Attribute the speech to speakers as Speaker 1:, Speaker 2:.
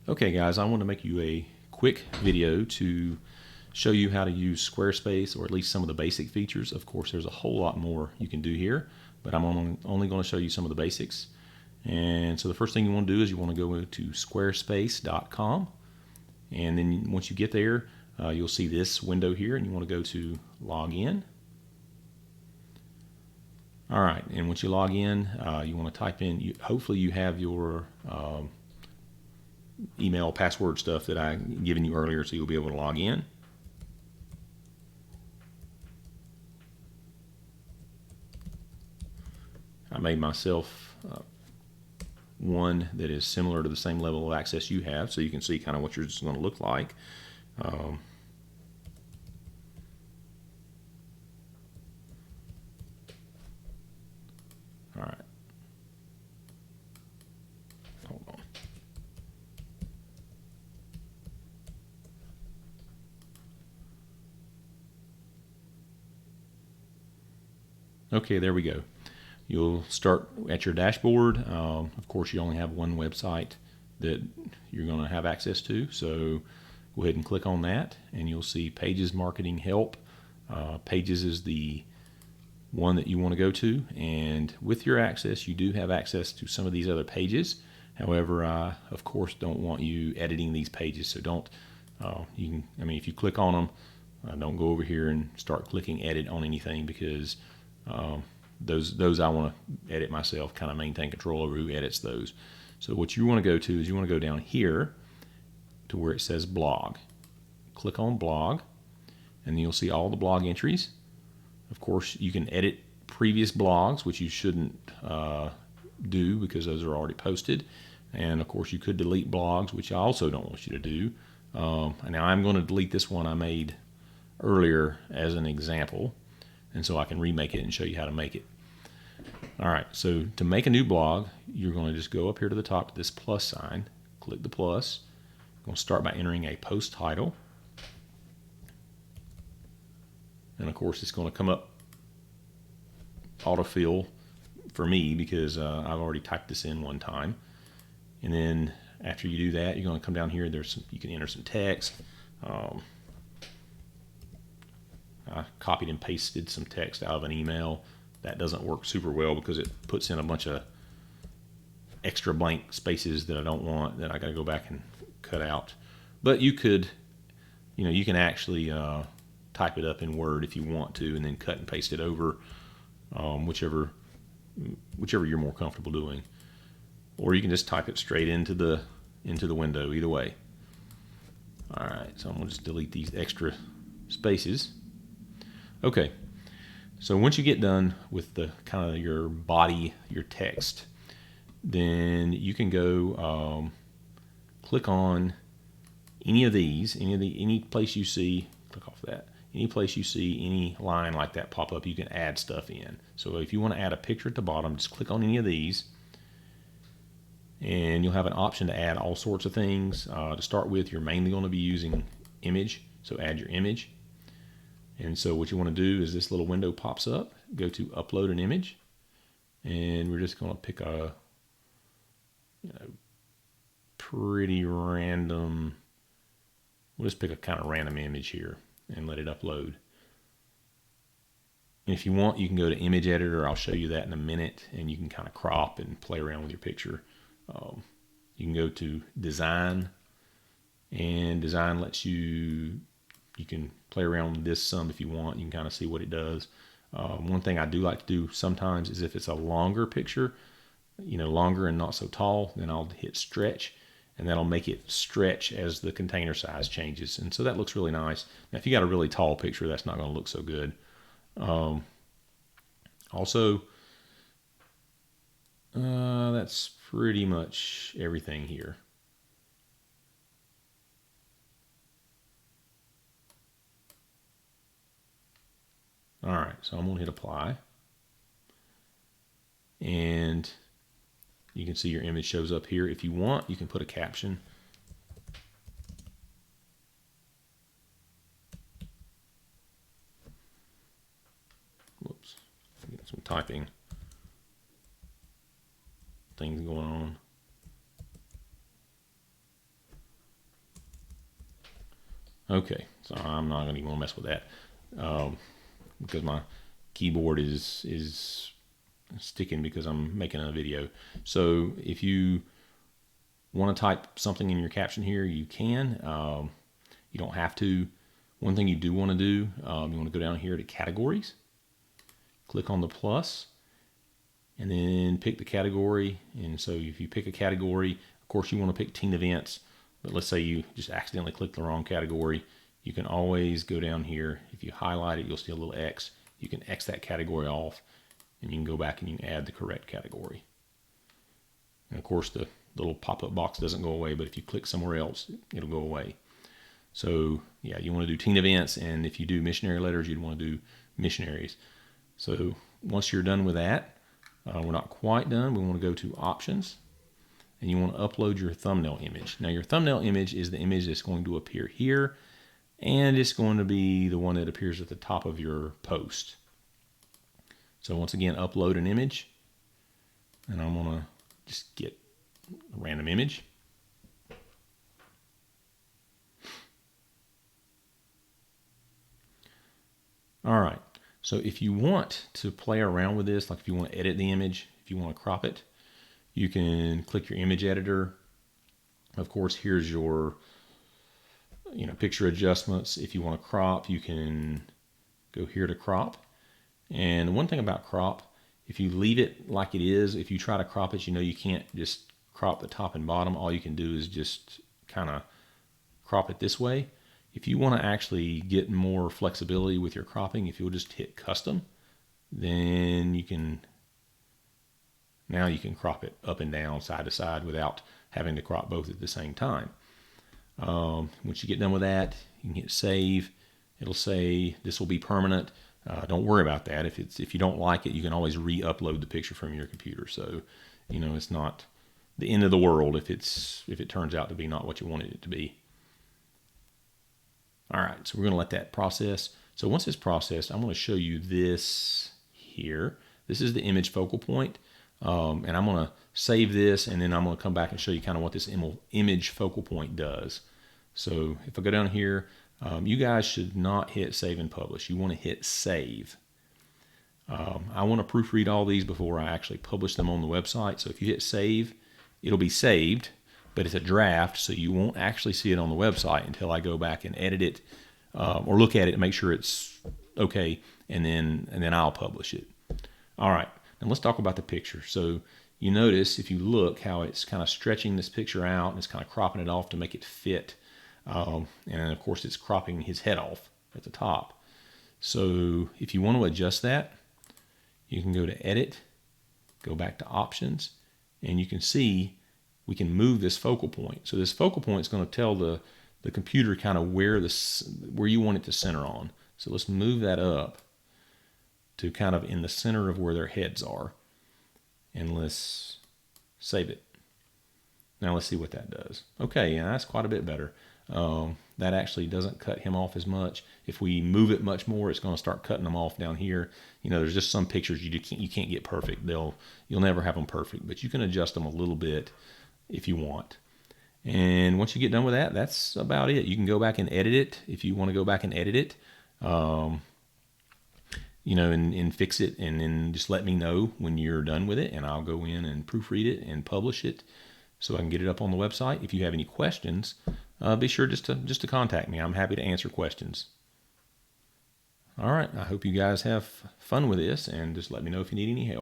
Speaker 1: Okay guys, I want to make you a quick video to show you how to use Squarespace, or at least some of the basic features. Of course, there's a whole lot more you can do here, but I'm only going to show you some of the basics. And so the first thing you want to do is you want to go to squarespace.com, and then once you get there, you'll see this window here, and you want to go to log in. All right, and once you log in, you want to type in, hopefully you have your email password stuff that I given you earlier, so you'll be able to log in. I made myself one that is similar to the same level of access you have, so you can see kind of what yours is going to look like. All right. Hold on. Okay, there we go. You'll start at your dashboard. Of course, you only have one website that you're going to have access to, so go ahead and click on that, and you'll see Pages, Marketing, Help. Pages is the one that you want to go to, and with your access, you do have access to some of these other pages. However, I of course don't want you editing these pages, so don't. If you click on them, don't go over here and start clicking edit on anything, because those I want to edit myself, kind of maintain control over who edits those. So what you want to go to is you want to go down here to where it says blog. Click on blog, and then you'll see all the blog entries. Of course, you can edit previous blogs, which you shouldn't do because those are already posted. And of course, you could delete blogs, which I also don't want you to do. Now I'm going to delete this one I made earlier as an example, and so I can remake it and show you how to make it. All right, so to make a new blog, you're going to just go up here to the top to this plus sign, click the plus. I'm going to start by entering a post title. And of course, it's going to come up autofill for me because I've already typed this in one time. And then after you do that, you're going to come down here. You can enter some text. I copied and pasted some text out of an email. That doesn't work super well because it puts in a bunch of extra blank spaces that I don't want, that I got to go back and cut out. But you could, you can actually type it up in Word if you want to, and then cut and paste it over, whichever you're more comfortable doing. Or you can just type it straight into the window. Either way. All right, so I'm gonna just delete these extra spaces. Okay, so once you get done with the kind of your body, your text, then you can go click on any of these, any place you see. Click off that. Any place you see any line like that pop up, you can add stuff in. So if you want to add a picture at the bottom, just click on any of these, and you'll have an option to add all sorts of things. To start with, you're mainly going to be using image, so add your image. And so what you want to do is this little window pops up, go to upload an image, and we're just going to pick a pretty random, we'll just pick a kind of random image here and let it upload. And if you want, you can go to image editor. I'll show you that in a minute, and you can kind of crop and play around with your picture. You can go to design, and design lets you can play around with this some if you want. You can kind of see what it does. One thing I do like to do sometimes is if it's a longer picture, longer and not so tall, then I'll hit stretch, and that'll make it stretch as the container size changes. And so that looks really nice. Now, if you got a really tall picture, that's not going to look so good. Also, that's pretty much everything here. All right, so I'm going to hit apply. And you can see your image shows up here. If you want, you can put a caption. Whoops, get some typing things going on. Okay, so I'm not going to even mess with that because my keyboard is sticking because I'm making a video. So if you want to type something in your caption here, you can. You don't have to. One thing you do want to do, you want to go down here to categories, click on the plus, and then pick the category. And so if you pick a category, of course you want to pick teen events, but let's say you just accidentally click the wrong category, you can always go down here. If you highlight it, you'll see a little X. You can X that category off, and you can go back and you can add the correct category. And of course the little pop-up box doesn't go away, but if you click somewhere else, it'll go away. So yeah, you want to do teen events, and if you do missionary letters, you'd want to do missionaries. So once you're done with that, we're not quite done. We want to go to options, and you want to upload your thumbnail image. Now your thumbnail image is the image that's going to appear here, and it's going to be the one that appears at the top of your post. So once again, upload an image, and I'm going to just get a random image. All right, so if you want to play around with this, like if you want to edit the image, if you want to crop it, you can click your image editor. Of course, here's your picture adjustments. If you want to crop, you can go here to crop. And one thing about crop, if you leave it like it is, if you try to crop it, you can't just crop the top and bottom. All you can do is just kind of crop it this way. If you want to actually get more flexibility with your cropping, if you'll just hit custom, then now you can crop it up and down, side to side, without having to crop both at the same time. Once you get done with that, you can hit save. It'll say this will be permanent. Don't worry about that. If you don't like it, you can always re-upload the picture from your computer. So, it's not the end of the world if it turns out to be not what you wanted it to be. All right, so we're going to let that process. So once it's processed, I'm going to show you this here. This is the image focal point, and I'm going to save this, and then I'm going to come back and show you kind of what this image focal point does. So if I go down here, you guys should not hit save and publish. You want to hit save. I want to proofread all these before I actually publish them on the website. So if you hit save, it'll be saved, but it's a draft, so you won't actually see it on the website until I go back and edit it or look at it and make sure it's okay, and then I'll publish it. All right, now let's talk about the picture. So you notice if you look how it's kind of stretching this picture out and it's kind of cropping it off to make it fit. And of course it's cropping his head off at the top. So if you want to adjust that, you can go to edit, go back to options, and you can see we can move this focal point. So this focal point is going to tell the computer kind of where you want it to center on. So let's move that up to kind of in the center of where their heads are. And let's save it. Now let's see what that does. Okay, yeah, that's quite a bit better. That actually doesn't cut him off as much. If we move it much more, it's going to start cutting them off down here. There's just some pictures you can't get perfect. You'll never have them perfect, but you can adjust them a little bit if you want. And once you get done with that, that's about it. You can go back and edit it if you want to go back and edit it, and fix it, and then just let me know when you're done with it, and I'll go in and proofread it and publish it so I can get it up on the website. If you have any questions, be sure just to contact me. I'm happy to answer questions. All right, I hope you guys have fun with this, and just let me know if you need any help.